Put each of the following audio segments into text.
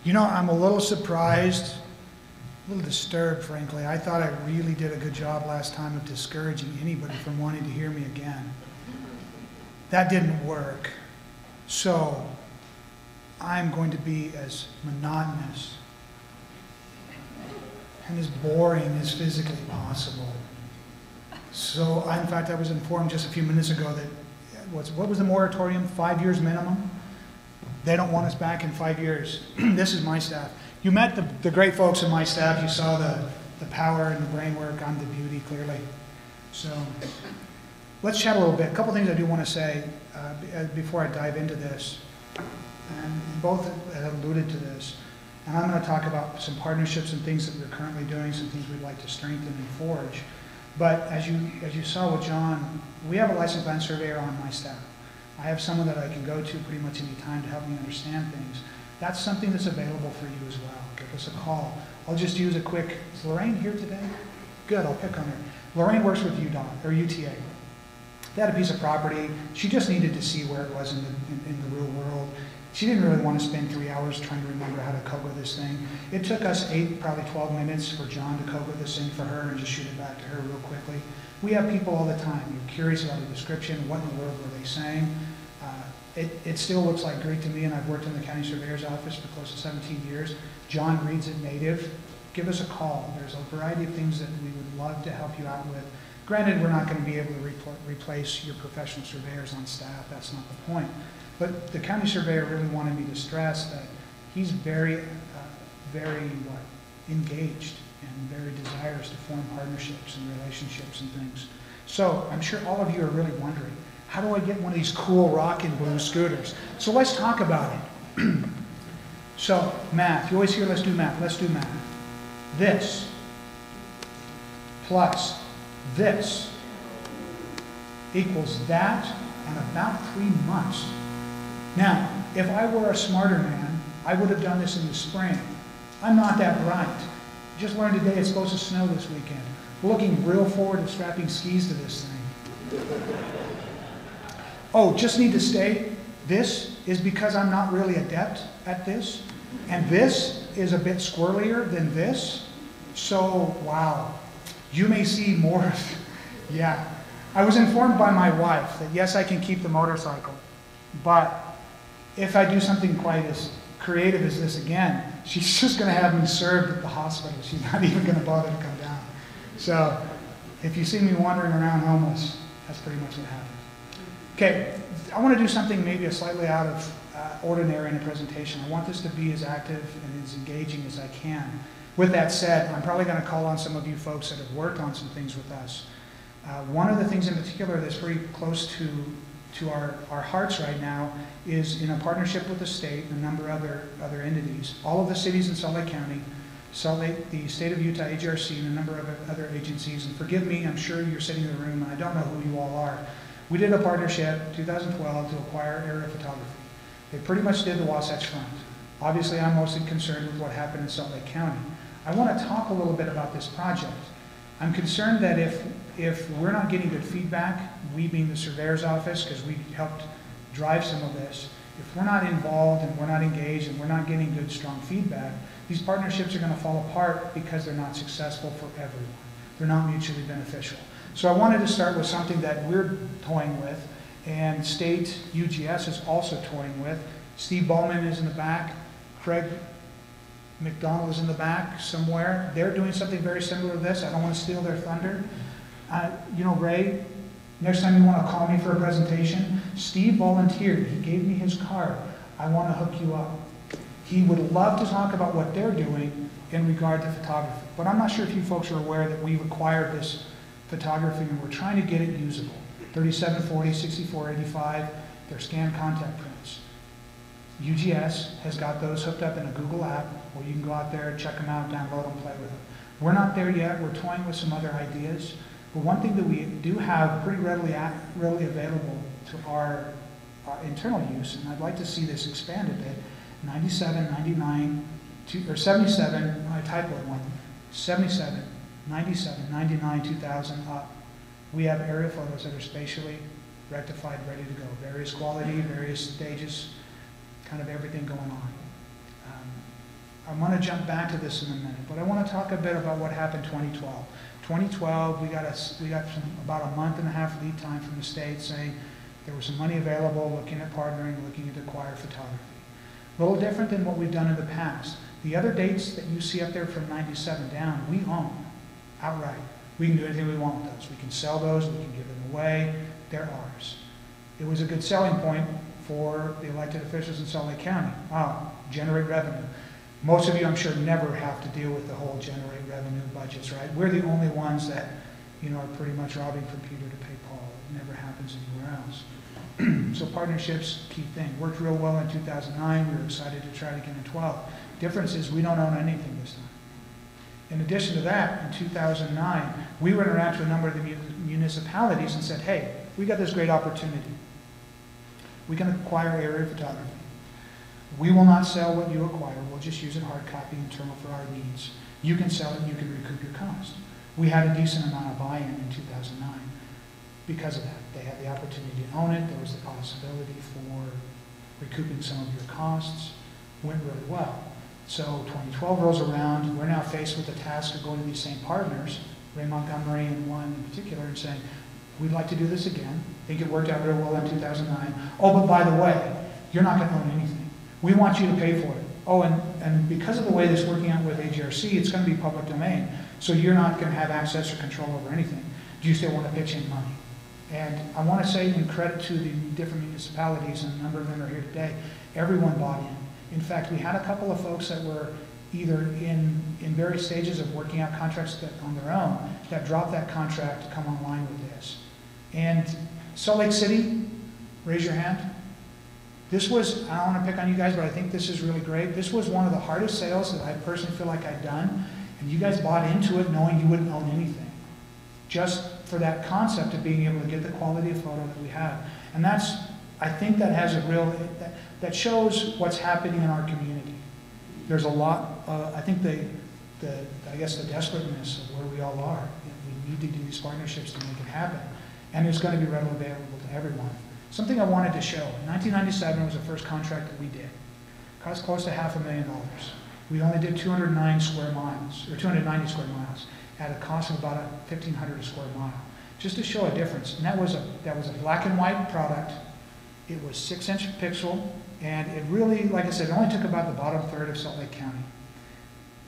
You know, I'm a little surprised, a little disturbed, frankly. I thought I really did a good job last time of discouraging anybody from wanting to hear me again. That didn't work. So I'm going to be as monotonous and as boring as physically possible. So, in fact, I was informed just a few minutes ago that, what was the moratorium? 5 years minimum? They don't want us back in 5 years. This is my staff. You met the great folks in my staff. You saw the power and the brain work. I'm the beauty, clearly. So let's chat a little bit. A couple things I do want to say before I dive into this. And both have alluded to this. And I'm going to talk about some partnerships and things that we're currently doing, some things we'd like to strengthen and forge. But as you saw with John, we have a licensed land surveyor on my staff. I have someone that I can go to pretty much any time to help me understand things. That's something that's available for you as well. Give us a call. I'll just use a quick, is Lorraine here today? Good, I'll pick on her. Lorraine works with UDOT, or UTA. They had a piece of property. She just needed to see where it was in the real world. She didn't really want to spend 3 hours trying to remember how to COGO this thing. It took us 8, probably 12 minutes for John to COGO this thing for her and just shoot it back to her real quickly. We have people all the time. You're curious about a description. What in the world were they saying? It still looks like Greek to me, and I've worked in the county surveyor's office for close to 17 years. John reads it native. Give us a call. There's a variety of things that we would love to help you out with. Granted, we're not going to be able to replace your professional surveyors on staff. That's not the point. But the county surveyor really wanted me to stress that he's very engaged and very desirous to form partnerships and relationships and things. So I'm sure all of you are really wondering, how do I get one of these cool rock and blue scooters? So let's talk about it. So math, you always hear let's do math. Let's do math. This plus this equals that and about 3 months. Now, if I were a smarter man, I would have done this in the spring. I'm not that bright. Just learned today it's supposed to snow this weekend. We're looking real forward to strapping skis to this thing. Oh, just need to state, this is because I'm not really adept at this, and this is a bit squirrelier than this. So, wow, you may see more. Yeah, I was informed by my wife that yes, I can keep the motorcycle, but if I do something quite as creative as this again, she's just going to have me served at the hospital. She's not even going to bother to come down. So if you see me wandering around homeless, that's pretty much what happened. Okay, I want to do something maybe a slightly out of ordinary in a presentation. I want this to be as active and as engaging as I can. With that said, I'm probably going to call on some of you folks that have worked on some things with us. One of the things in particular that's very close to our hearts right now is in a partnership with the state and a number of other entities. All of the cities in Salt Lake County, the state of Utah, AGRC, and a number of other agencies. And forgive me, I'm sure you're sitting in the room and I don't know who you all are. We did a partnership in 2012 to acquire aerial photography. They pretty much did the Wasatch Front. Obviously, I'm mostly concerned with what happened in Salt Lake County. I want to talk a little bit about this project. I'm concerned that if we're not getting good feedback, we being the surveyor's office, because we helped drive some of this, if we're not involved and we're not engaged and we're not getting good, strong feedback, these partnerships are going to fall apart because they're not successful for everyone. They're not mutually beneficial. So I wanted to start with something that we're toying with, and state UGS is also toying with. Steve Bowman is in the back. Craig McDonald is in the back somewhere. They're doing something very similar to this. I don't want to steal their thunder. You know, Ray, next time you want to call me for a presentation, Steve volunteered. He gave me his card. I want to hook you up. He would love to talk about what they're doing in regard to photography. But I'm not sure if you folks are aware that we've acquired this photography and we're trying to get it usable. 3740, 6485, they're scanned contact prints. UGS has got those hooked up in a Google app where you can go out there, check them out, download them, play with them. We're not there yet. We're toying with some other ideas. But one thing that we do have pretty readily available to our internal use, and I'd like to see this expand a bit, 97, 99, or 77, I typoed one, 77, 97, 99, 2000 up. We have aerial photos that are spatially rectified, ready to go. Various quality, various stages, kind of everything going on. I'm going to jump back to this in a minute, but I want to talk a bit about what happened 2012. 2012, we got about a month and a half lead time from the state saying there was some money available, looking at partnering, looking at acquire photography. A little different than what we've done in the past. The other dates that you see up there from 97 down, we own outright. We can do anything we want with those. We can sell those, we can give them away, they're ours. It was a good selling point for the elected officials in Salt Lake County. Wow, generate revenue. Most of you, I'm sure, never have to deal with the whole generate revenue budgets, right? We're the only ones that, are pretty much robbing from Peter to pay Paul. It never happens anywhere else. So partnerships, key thing. Worked real well in 2009. We were excited to try it again in 12. Difference is we don't own anything this time. In addition to that, in 2009, we went around to a number of the municipalities and said, hey, we got this great opportunity. We can acquire area photography. We will not sell what you acquire. We'll just use it hard copy internal for our needs. You can sell it and you can recoup your cost. We had a decent amount of buy-in in 2009 because of that. They had the opportunity to own it. There was the possibility for recouping some of your costs. Went really well. So 2012 rolls around. We're now faced with the task of going to these same partners, Ray Montgomery and one in particular, and saying, we'd like to do this again. I think it worked out real well in 2009. Oh, but by the way, you're not going to own anything. We want you to pay for it. Oh, and because of the way this is working out with AGRC, it's going to be public domain. So you're not going to have access or control over anything. Do you still want to pitch in money? And I want to say in credit to the different municipalities, and a number of them are here today, everyone bought in. In fact, we had a couple of folks that were either in various stages of working out contracts on their own that dropped that contract to come online with this. And Salt Lake City, raise your hand. This was, I don't want to pick on you guys, but I think this is really great. This was one of the hardest sales that I personally feel like I've done. And you guys bought into it knowing you wouldn't own anything. Just for that concept of being able to get the quality of photo that we have. And that's, I think that has a real, that shows what's happening in our community. There's a lot, I think I guess the desperateness of where we all are. We need to do these partnerships to make it happen. And it's going to be readily available to everyone. Something I wanted to show. 1997 was the first contract that we did. Cost close to $500,000. We only did 209 square miles, or 290 square miles, at a cost of about $1,500 a square mile. Just to show a difference. And that was a black and white product. It was 6-inch pixel, and it really, like I said, it only took about the bottom third of Salt Lake County.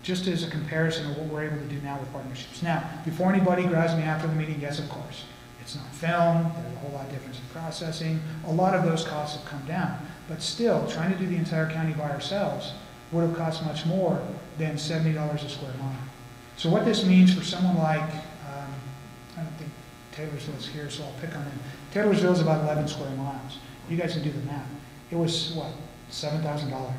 Just as a comparison of what we're able to do now with partnerships. Now, before anybody grabs me after the meeting, yes, of course. It's not film, there's a whole lot of difference in processing. A lot of those costs have come down. But still, trying to do the entire county by ourselves would have cost much more than $70 a square mile. So what this means for someone like, I don't think Taylorsville's here, so I'll pick on them. Taylorsville is about 11 square miles. You guys can do the math. It was, what, $7,000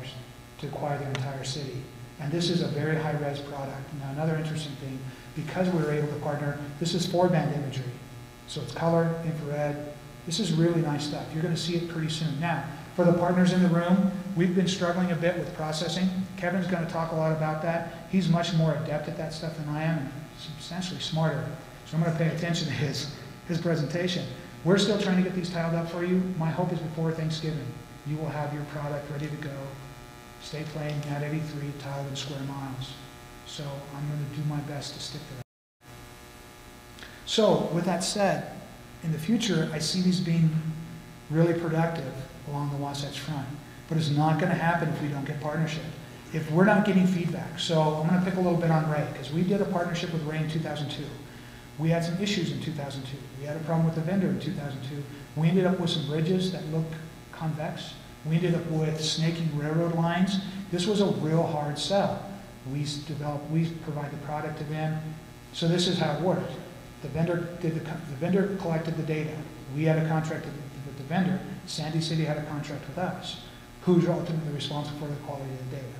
to acquire the entire city. And this is a very high-res product. Now, another interesting thing, because we were able to partner, this is 4-band imagery. So it's color, infrared. This is really nice stuff. You're going to see it pretty soon. Now, for the partners in the room, we've been struggling a bit with processing. Kevin's going to talk a lot about that. He's much more adept at that stuff than I am, and substantially smarter. So I'm going to pay attention to his presentation. We're still trying to get these tiled up for you. My hope is before Thanksgiving, you will have your product ready to go. State plane, Nat 83, tiled in square miles. So I'm going to do my best to stick to that. So, with that said, in the future, I see these being really productive along the Wasatch Front. But it's not going to happen if we don't get partnership. If we're not getting feedback. So, I'm going to pick a little bit on Ray, because we did a partnership with Ray in 2002. We had some issues in 2002. We had a problem with the vendor in 2002. We ended up with some bridges that look convex. We ended up with snaking railroad lines. This was a real hard sell. We provide the product to them. So this is how it worked. The vendor collected the data. We had a contract with the vendor. Sandy City had a contract with us. Who's ultimately responsible for the quality of the data?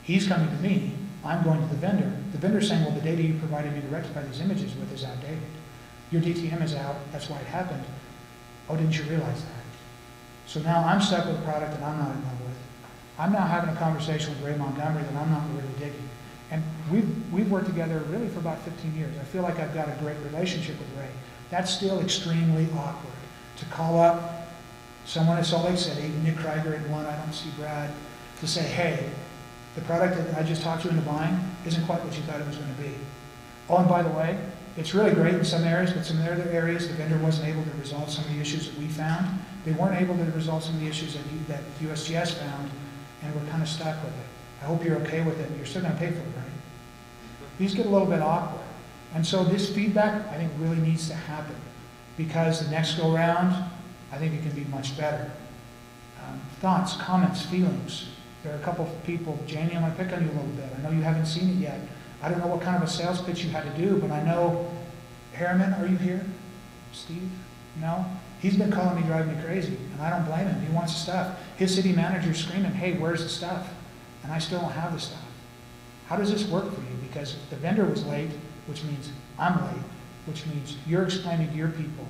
He's coming to me. I'm going to the vendor. The vendor's saying, well, the data you provided me to rectify these images with is outdated. Your DTM is out. That's why it happened. Oh, didn't you realize that? So now I'm stuck with a product that I'm not in love with. I'm now having a conversation with Ray Montgomery that I'm not really digging. And we've worked together really for about 15 years. I feel like I've got a great relationship with Ray. That's still extremely awkward. To call up someone at Salt Lake City, Nick Krieger and one, I don't see Brad, to say, hey, The product that I just talked you into buying isn't quite what you thought it was going to be. Oh, and by the way, it's really great in some areas, but some other areas the vendor wasn't able to resolve some of the issues that we found. They weren't able to resolve some of the issues that USGS found, and we're kind of stuck with it. I hope you're okay with it. You're still going to pay for it, right? These get a little bit awkward. And so this feedback, I think, really needs to happen, because the next go round, I think it can be much better. Thoughts, comments, feelings. There are a couple of people, Janie, I'm going to pick on you a little bit. I know you haven't seen it yet. I don't know what kind of a sales pitch you had to do, but I know, Harriman, are you here? Steve? No? He's been calling me, driving me crazy, and I don't blame him. He wants the stuff. His city manager's screaming, hey, where's the stuff? And I still don't have the stuff. How does this work for you? Because the vendor was late, which means I'm late, which means you're explaining to your people.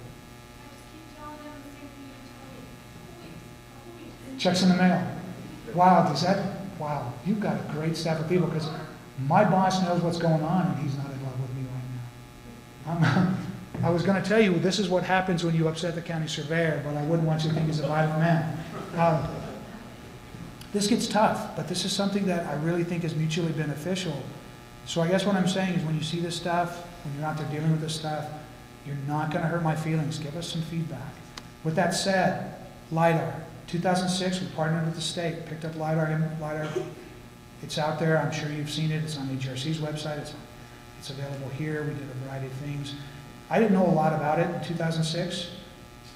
Checks in the mail. Wow, wow, you've got a great staff of people, because my boss knows what's going on and he's not in love with me right now. I was going to tell you, this is what happens when you upset the county surveyor, but I wouldn't want you to think he's a violent man. This gets tough, but this is something that I really think is mutually beneficial. So I guess what I'm saying is, when you see this stuff, when you're out there dealing with this stuff, you're not going to hurt my feelings. Give us some feedback. With that said, LiDAR. 2006, we partnered with the state, picked up LiDAR. It's out there. I'm sure you've seen it. It's on the GRC's website. It's available here. We did a variety of things. I didn't know a lot about it in 2006.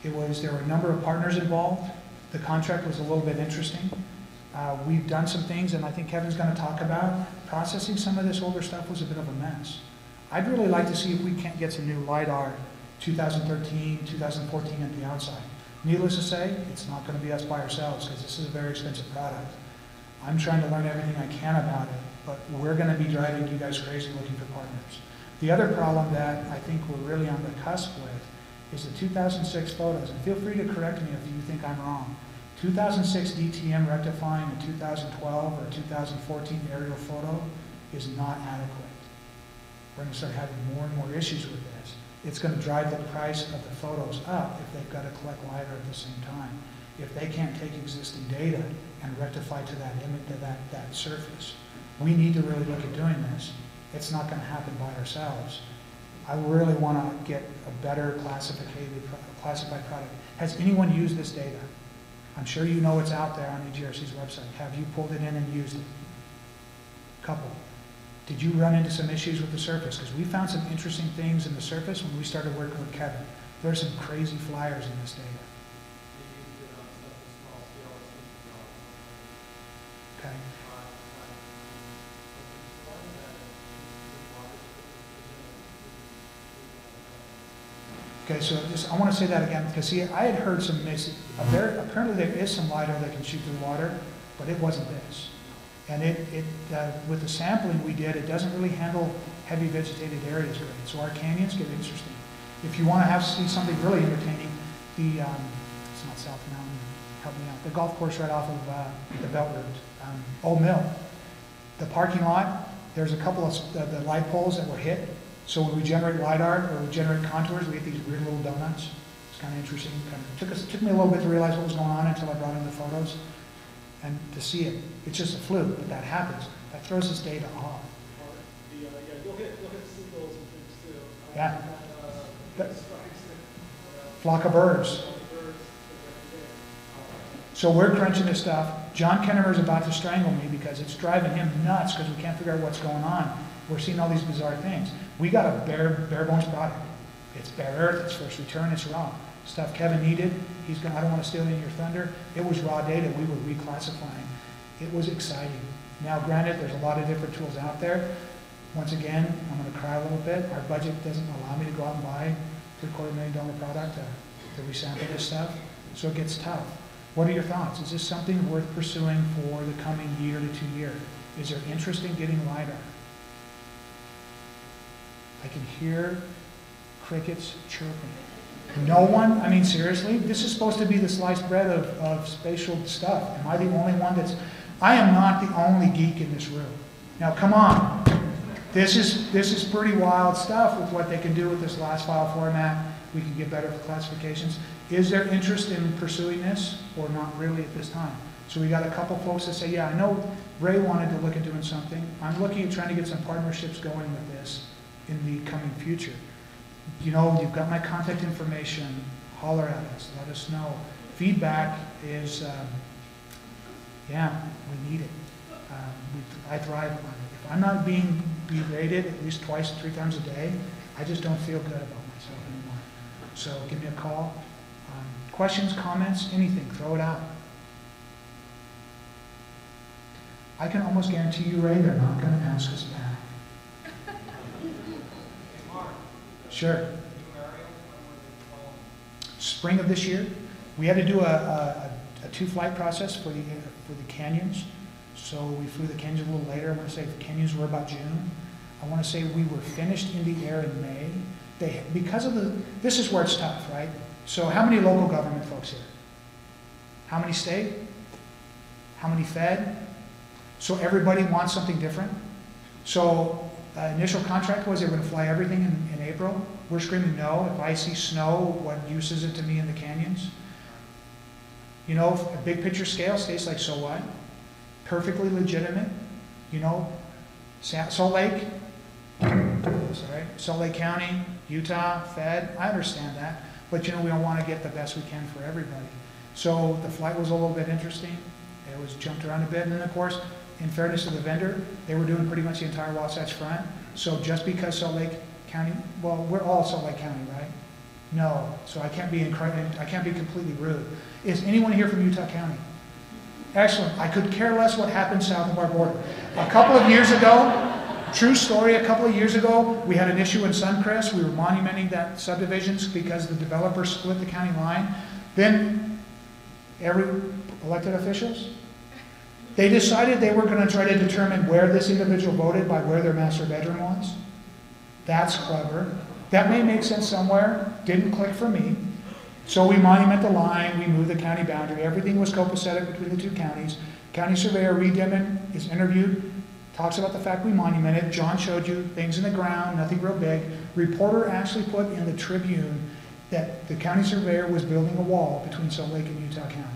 There were a number of partners involved. The contract was a little bit interesting. We've done some things, and I think Kevin's going to talk about processing some of this older stuff was a bit of a mess. I'd really like to see if we can't get some new LiDAR 2013, 2014 at the outside. Needless to say, it's not going to be us by ourselves, because this is a very expensive product. I'm trying to learn everything I can about it, but we're going to be driving you guys crazy looking for partners. The other problem that I think we're really on the cusp with is the 2006 photos, and feel free to correct me if you think I'm wrong. 2006 DTM rectifying a 2012 or 2014 aerial photo is not adequate. We're going to start having more and more issues with this. It's going to drive the price of the photos up if they've got to collect LiDAR at the same time. If they can't take existing data and rectify to that image, to that surface, we need to really look at doing this. It's not going to happen by ourselves. I really want to get a better classified product. Has anyone used this data? I'm sure you know it's out there on the GRC's website. Have you pulled it in and used it? Couple. Did you run into some issues with the surface? Because we found some interesting things in the surface when we started working with Kevin. There are some crazy flyers in this data. Okay. Okay, so I want to say that again, because see, I had heard some apparently there is some LiDAR that can shoot through water, but it wasn't this. And with the sampling we did, it doesn't really handle heavy vegetated areas great. So our canyons get interesting. If you want to see something really entertaining, it's not South Mountain, help me out, the golf course right off of the Belt Route, Old Mill. The parking lot, there's a couple of the light poles that were hit. So when we generate LiDAR or we generate contours, we get these weird little donuts. It's kind of interesting. It took me a little bit to realize what was going on until I brought in the photos. And to see it, it's just a fluke, but that happens. That throws this data off. Look at seagulls and things too. Yeah. Flock of birds. So we're crunching this stuff. John Kennemer's about to strangle me because it's driving him nuts because we can't figure out what's going on. We're seeing all these bizarre things. We got a bare bones product. It's bare earth, it's first return, it's raw. Stuff Kevin needed, I don't want to steal any of your thunder. It was raw data we were reclassifying. It was exciting. Now granted, there's a lot of different tools out there. Once again, I'm going to cry a little bit. Our budget doesn't allow me to go out and buy a $750,000 product to resample this stuff. So it gets tough. What are your thoughts? Is this something worth pursuing for the coming year to 2 years? Is there interest in getting LiDAR? I can hear crickets chirping. No one, I mean seriously, this is supposed to be the sliced bread of spatial stuff. Am I the only one I am not the only geek in this room. Now come on. This is pretty wild stuff with what they can do with this last file format. We can get better classifications. Is there interest in pursuing this or not really at this time? So we got a couple folks that say, yeah, I know Ray wanted to look at doing something. I'm looking at trying to get some partnerships going with this in the coming future. You know, you've got my contact information. Holler at us, let us know. Feedback is, yeah, we need it. I thrive on it. If I'm not being berated at least twice, 3 times a day, I just don't feel good about myself anymore. So give me a call. Questions, comments, anything, throw it out. I can almost guarantee you, Ray, they're not going to ask us back. Sure. Spring of this year, we had to do a 2-flight process for the canyons. So we flew the canyons a little later. I want to say the canyons were about June. I want to say we were finished in the air in May. Because of this is where it's tough, right? So how many local government folks here? How many state? How many fed? So everybody wants something different. So initial contract was they were going to fly everything in April. We're screaming no. If I see snow, what use is it to me in the canyons? You know, a big picture scale, states like, so what? Perfectly legitimate. You know, Salt Lake, sorry, Salt Lake County, Utah, Fed, I understand that. But you know, we don't want to get the best we can for everybody. So the flight was a little bit interesting. It was jumped around a bit. And then of course, in fairness to the vendor, they were doing pretty much the entire Wasatch Front. So just because Salt Lake County, well, we're all Salt Lake County, right? No, so I can't be completely rude. Is anyone here from Utah County? Excellent. I could care less what happened south of our border. A couple of years ago, true story, a couple of years ago, we had an issue in Suncrest. We were monumenting that subdivisions because the developer split the county line. Then every elected officials, they decided they were going to try to determine where this individual voted by where their master bedroom was. That's clever. That may make sense somewhere. Didn't click for me. So we monument the line, we move the county boundary. Everything was copacetic between the 2 counties. County surveyor Reed Dimon is interviewed, talks about the fact we monumented. John showed you things in the ground, nothing real big. Reporter actually put in the Tribune that the county surveyor was building a wall between Salt Lake and Utah County.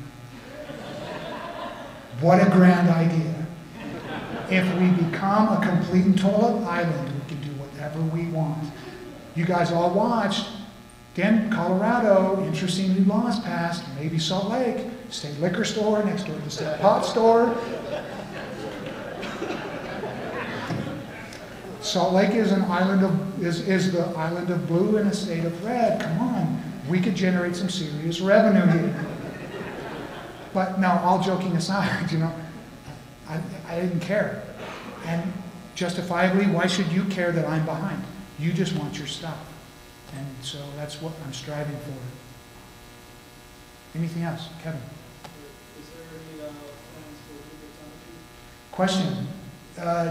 What a grand idea. If we become a complete and total island, we can do whatever we want. You guys all watched. Then Colorado, interesting new laws passed. Maybe Salt Lake, state liquor store next door to the state pot store. Salt Lake is an island of is the island of blue in a state of red. Come on, we could generate some serious revenue here. But no, all joking aside, you know, I didn't care, and justifiably, why should you care that I'm behind? You just want your stuff. And so that's what I'm striving for. Anything else? Kevin? Is there any plans for pictometry? Question.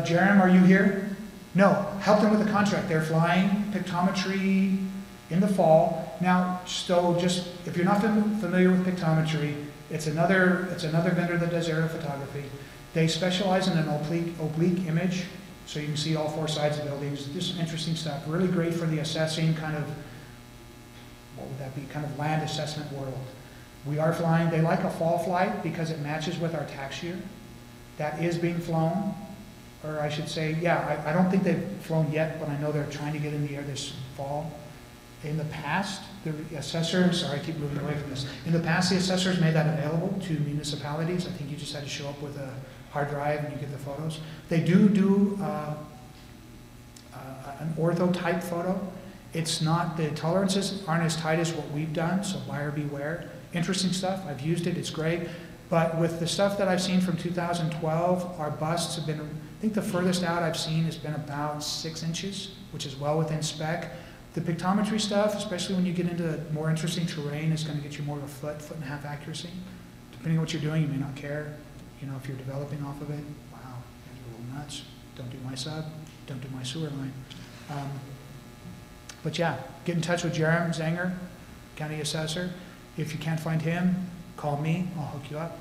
Jerem, are you here? No. Help them with the contract. They're flying pictometry in the fall. Now, so just, if you're not familiar with pictometry, it's another vendor that does aerial photography. They specialize in an oblique image. So you can see all 4 sides of buildings. Just interesting stuff. Really great for the assessing kind of, what would that be, kind of land assessment world. We are flying, they like a fall flight because it matches with our tax year. That is being flown, or I should say, yeah, I don't think they've flown yet, but I know they're trying to get in the air this fall. In the past, the assessors, sorry, I keep moving away from this. In the past, the assessors made that available to municipalities. I think you just had to show up with a hard drive and you get the photos. They do an ortho type photo. It's not, the tolerances aren't as tight as what we've done, so buyer beware. Interesting stuff, I've used it, it's great. But with the stuff that I've seen from 2012, our busts have been, I think the furthest out I've seen has been about 6 inches, which is well within spec. The pictometry stuff, especially when you get into more interesting terrain, is going to get you more of a foot and a half accuracy. Depending on what you're doing, you may not care. You know, if you're developing off of it, wow, you're a little nuts. Don't do my sub, don't do my sewer line. But yeah, get in touch with Jerem Zanger, county assessor. If you can't find him, call me, I'll hook you up.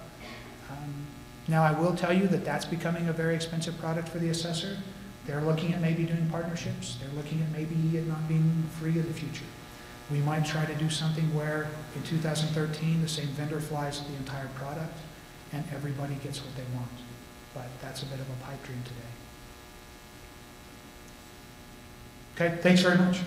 Now I will tell you that that's becoming a very expensive product for the assessor. They're looking at maybe doing partnerships. They're looking at maybe it not being free in the future. We might try to do something where in 2013 the same vendor flies the entire product. and everybody gets what they want. But that's a bit of a pipe dream today. Okay, thanks very much.